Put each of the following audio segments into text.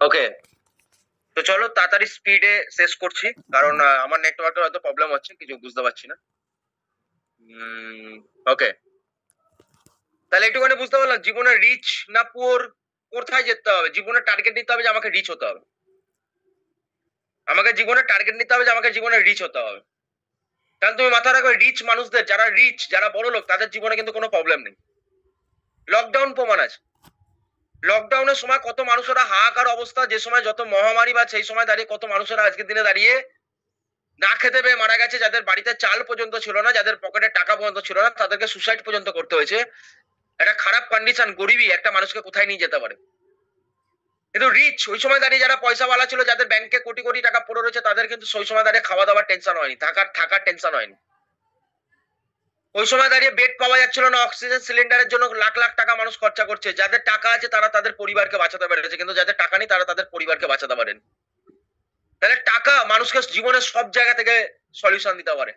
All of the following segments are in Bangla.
ওকে, তো চলো তাড়াতাড়ি স্পিডে শেষ করছি, কারণ আমার নেটওয়ার্কের হয়তো প্রবলেম হচ্ছে, কিছু বুঝতে পারছি না। ওকে, তাহলে একটুখানি বুঝতে পারলাম জীবনে রিচ না পুয়ার, কোথায় যেতে হবে? জীবনের টার্গেট নিতে হবে যে আমাকে রিচ হতে হবে। আমাকে জীবনের টার্গেট নিতে হবে যে আমাকে জীবনে রিচ হতে হবে। কারণ তুমি মাথায় রাখবে, রিচ মানুষদের, যারা রিচ, যারা বড় লোক, তাদের জীবনে কিন্তু কোনো প্রবলেম নেই। লকডাউন প্রমাণ আছে। লকডাউনের সময় কত মানুষেরা হাহাকার অবস্থা, যে সময় যত মহামারী বা সেই সময় দাঁড়িয়ে কত মানুষেরা আজকের দিনে দাঁড়িয়ে না খেতে পেয়ে মারা গেছে, যাদের বাড়িতে চাল পর্যন্ত ছিল না, যাদের পকেটে টাকা পর্যন্ত ছিল না, তাদেরকে সুসাইড পর্যন্ত করতে হয়েছে। একটা খারাপ কন্ডিশন, গরিবই একটা মানুষকে কোথায় নিয়ে যেতে পারে। কিন্তু রিচ, ওই সময় দাঁড়িয়ে যারা পয়সাওয়ালা ছিল, যাদের ব্যাংকে কোটি কোটি টাকা পড়ে রয়েছে, তাদের কিন্তু ওই সময় দাঁড়িয়ে খাওয়া দাওয়ার টেনশন হয়নি, থাকার টেনশন হয়নি। ওই সময় দাঁড়িয়ে বেড পাওয়া যাচ্ছিল না, অক্সিজেন সিলিন্ডারের জন্য লাখ লাখ টাকা মানুষ খরচা করছে। যাদের টাকা আছে তারা তাদের পরিবারকে বাঁচাতে পেরেছে, কিন্তু যাদের টাকা নেই তারা তাদের পরিবারকে বাঁচাতে পারেন। তাহলে টাকা মানুষকে জীবনের সব জায়গা থেকে সলিউশন দিতে পারে।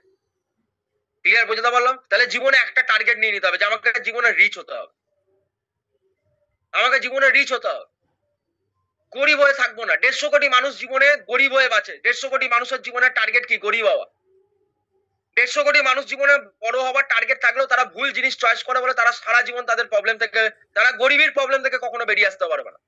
ক্লিয়ার বুঝতে পারলাম? তাহলে জীবনে একটা টার্গেট নিয়ে নিতে হবে যে আমাকে জীবনে রিচ হতে হবে। আমাকে জীবনে রিচ হতে হবে। গরিব হয়ে থাকবো না। 150 কোটি মানুষ জীবনে গরিব হয়ে বাঁচে। 150 কোটি মানুষের জীবনের টার্গেট কি? গরিব হওয়া। 150 কোটি মানুষ জীবনে বড় হওয়ার টার্গেট থাকলেও তারা ভুল জিনিস চয়েস করে বলে তারা সারা জীবন তাদের প্রবলেম থেকে, তারা গরিবের প্রবলেম থেকে কখনো বেরিয়ে আসতে পারবে না।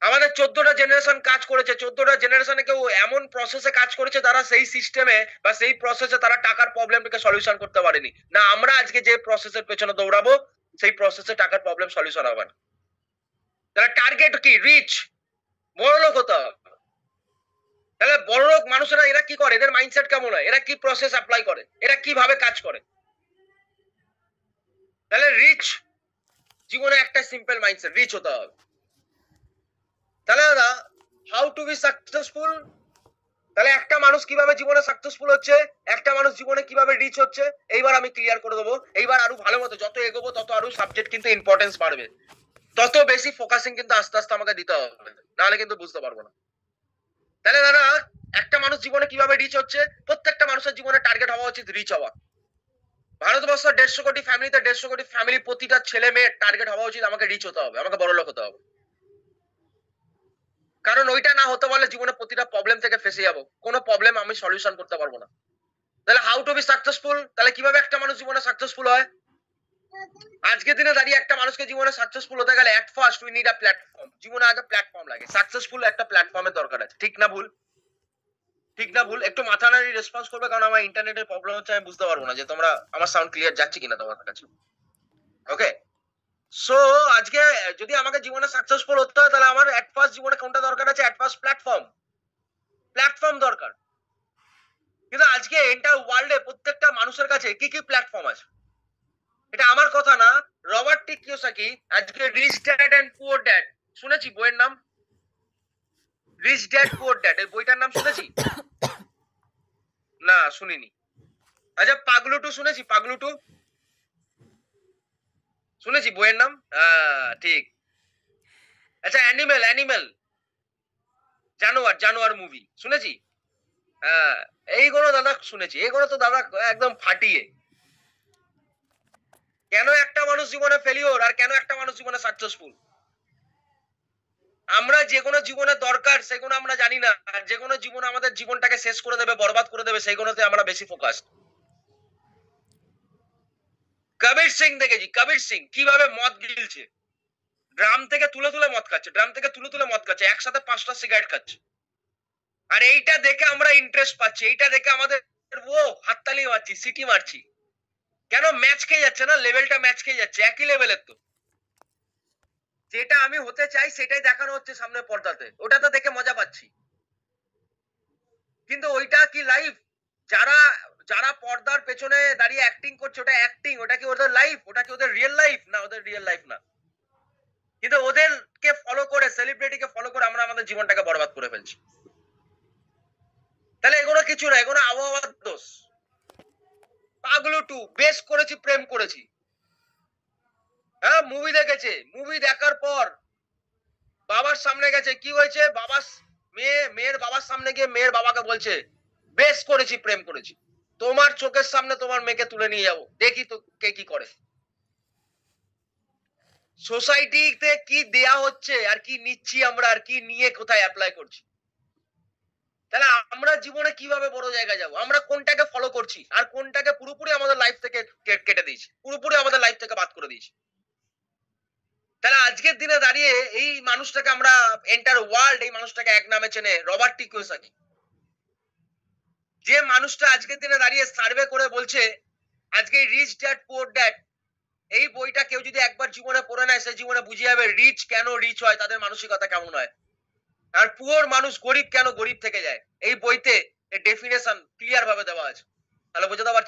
আমাদের 14টা জেনারেশন কাজ করেছে, 14টা জেনারেশনে কেউ এমন প্রসেসে কাজ করেছে, তারা সেই সিস্টেমে বা সেই প্রসেসে তারা টাকার প্রবলেমটাকে সলিউশন করতে পারেনি। না, আমরা আজকে যে প্রসেসের পেছনে দৌড়াবো, সেই প্রসেসে টাকার প্রবলেম সলিউশন হবে না। তাহলে টার্গেট কি? রিচ, বড়লোক হতে হবে। তাহলে বড়লোক মানুষেরা এরা কি করে? এদের মাইন্ডসেট কেমন হয়? এরা কি প্রসেস অ্যাপ্লাই করে? এরা কিভাবে কাজ করে? তাহলে রিচ, জীবনে একটা সিম্পল মাইন্ডসেট, রিচ হতে হবে। তাহলে দাদা, হাউ টু বি সাকসেসফুল, তাহলে একটা মানুষ কিভাবে জীবনে সাকসেসফুল হচ্ছে, একটা মানুষ জীবনে কিভাবে রিচ হচ্ছে, এইবার আমি ক্লিয়ার করে দেবো। এইবার আরো ভালো মতো যত এগোবো তত আরো সাবজেক্ট কিন্তু ইম্পর্টেন্স বাড়বে, তত বেশি ফোকাসিং কিন্তু আস্তে আস্তে আমাকে দিতে হবে, নাহলে কিন্তু বুঝতে পারবো না। তাহলে দাদা, একটা মানুষ জীবনে কিভাবে রিচ হচ্ছে, প্রত্যেকটা মানুষের জীবনে টার্গেট হওয়া উচিত রিচ হওয়া। ভারতবর্ষের 150 কোটি ফ্যামিলিতে 150 কোটি ফ্যামিলি, প্রতিটা ছেলে মেয়ের টার্গেট হওয়া উচিত আমাকে রিচ হতে হবে, আমাকে বড় লোক হতে হবে। কারণ ওইটা না হতে পারলে জীবনে প্রতিটা প্রবলেম থেকে ফেসে যাবো, কোনো প্রবলেম আমি সলিউশন করতে পারবো না। তাহলে হাউ টু বি সাকসেসফুল, তাহলে কিভাবে একটা মানুষ জীবনে সাকসেসফুল হয়? আজকে দিনে দাঁড়িয়ে একটা মানুষকে জীবনে সাকসেসফুল হতে গেলে at first we need a platform. জীবনে আগে প্ল্যাটফর্ম লাগে, সাকসেসফুল একটা প্ল্যাটফর্মের দরকার আছে। ঠিক না ভুল? ঠিক না ভুল? একটু মাথা নাড়ি রেসপন্স করবে, কারণ আমার ইন্টারনেটের প্রবলেম হচ্ছে, আমি বুঝতে পারবো না যে তোমরা আমার সাউন্ড ক্লিয়ার যাচ্ছে কিনা তোমার কাছে। ওকে, সো আজকে যদি আমাকে জীবনে সাকসেসফুল হতে হয়, তাহলে আমার এট ফার্স্ট জীবনে কোনটা দরকার আছে? এট ফার্স্ট প্ল্যাটফর্ম, প্ল্যাটফর্ম দরকার। কিন্তু আজকে এন্টার ওয়ার্ল্ডে প্রত্যেকটা মানুষের কাছে কি কি প্ল্যাটফর্ম আছে? এটা আমার কথা না, রবার্ট টি কিওসাকি আজকে rich dad and poor dad, শুনেছি বইয়ের নাম? রিচ ড্যাড পুয়ার ড্যাড, এই বইটার নাম শুনেছি? না, শুনিনি। আচ্ছা, পাগলু টু শুনেছি? পাগলু টু শুনেছি বইয়ের নাম? ঠিক। আচ্ছা, অ্যানিমেল, অ্যানিমেল, জানোয়ার, জানোয়ার মুভি শুনেছি? হ্যাঁ, এইগুলো দাদা শুনেছি, এগুলো তো দাদা একদম ফাটিয়ে। কেন একটা মানুষ জীবনে ফেলিওর আর কেন একটা মানুষ জীবনে সাকসেসফুল? আমরা যে কোনো জীবনে দরকার সেগুলো আমরা জানি না, আর যে কোনো জীবন আমাদের জীবনটাকে শেষ করে দেবে, বরবাদ করে দেবে, সেইগুলোতে আমরা বেশি ফোকাস। কবির সিং দেখেছি, কবির সিং কিভাবে মদ গিলছে, ড্রাম থেকে তুলে তুলে মদ খাচ্ছে, ড্রাম থেকে তুলে তুলে মদ খাচ্ছে, একসাথে 5টা সিগারেট খাচ্ছে। আর এইটা দেখে আমরা ইন্টারেস্ট পাচ্ছি, এইটা দেখে আমাদের ও হাততালি মারছি, সিটি মারছি। কেন? ম্যাচ খেয়ে যাচ্ছে না, লেভেলটা ম্যাচ খেয়ে যাচ্ছে, একই লেভেলের তো। যেটা আমি হতে চাই সেটাই দেখানো হচ্ছে সামনে পর্দাতে, ওটাতে দেখে মজা পাচ্ছি। কিন্তু ওইটা কি লাইফ? যারা যারা পর্দার পেছনে দাঁড়িয়ে অ্যাক্টিং করছে, ওটা অ্যাক্টিং, ওটা কি ওদের লাইফ? ওটা কি ওদের রিয়েল লাইফ? না, ওদের রিয়েল লাইফ না। কিন্তু ওদেরকে ফলো করে, সেলিব্রিটিকে ফলো করে আমরা আমাদের জীবনটাকে বরবাদ করে ফেলছি। তাহলে এগুলো কিছু না, এগুলো আবহাওয়ার দোষ। পাগলু টু বেশ করেছি, প্রেম করেছি। হ্যাঁ, মুভি দেখেছে, মুভি দেখার পর বাবার সামনে গেছে, কি হয়েছে? মেয়ের বাবার সামনে গিয়ে মেয়ের বাবাকে বলছে, বেশ করেছি, প্রেম করেছি, তোমার চোখের সামনে তোমার মেয়েকে তুলে নিয়ে যাবো, দেখি তো কে কি করে। সোসাইটিতে কি দেয়া হচ্ছে আর কি নিচ্ছি আমরা আর কি নিয়ে কোথায় অ্যাপ্লাই করছি, তাহলে আমরা জীবনে কিভাবে বড় জায়গায় যাব? আমরা কোনটাকে ফলো করছি আর কোনটাকে পুরোপুরি আমাদের লাইফ থেকে কেটে দিয়েছি, পুরোপুরি আমাদের লাইফ থেকে বাদ করে দিয়েছি। তাহলে আজকের দিনে দাঁড়িয়ে এই মানুষটাকে আমরা এন্টার ওয়ার্ল্ড এই মানুষটাকে এক নামে চেনে, রবার্ট টি কিওসাকি। যে মানুষটা আজকের দিনে দাঁড়িয়ে সার্ভে করে বলছে আজকে রিচ ড্যাড পুয়ার ড্যাড এই বইটা কেউ যদি একবার জীবনে পড়ে নেয় সে জীবনে বুঝে যাবে রিচ কেন রিচ হয়, তাদের মানসিকতা কেমন হয়, আর পুয়ার মানুষ গরিব কেন গরিব থেকে যায়। এই বইতে ডেফিনেশন ক্লিয়ার ভাবে দেওয়া আছে। তাহলে বোঝাতে পারছি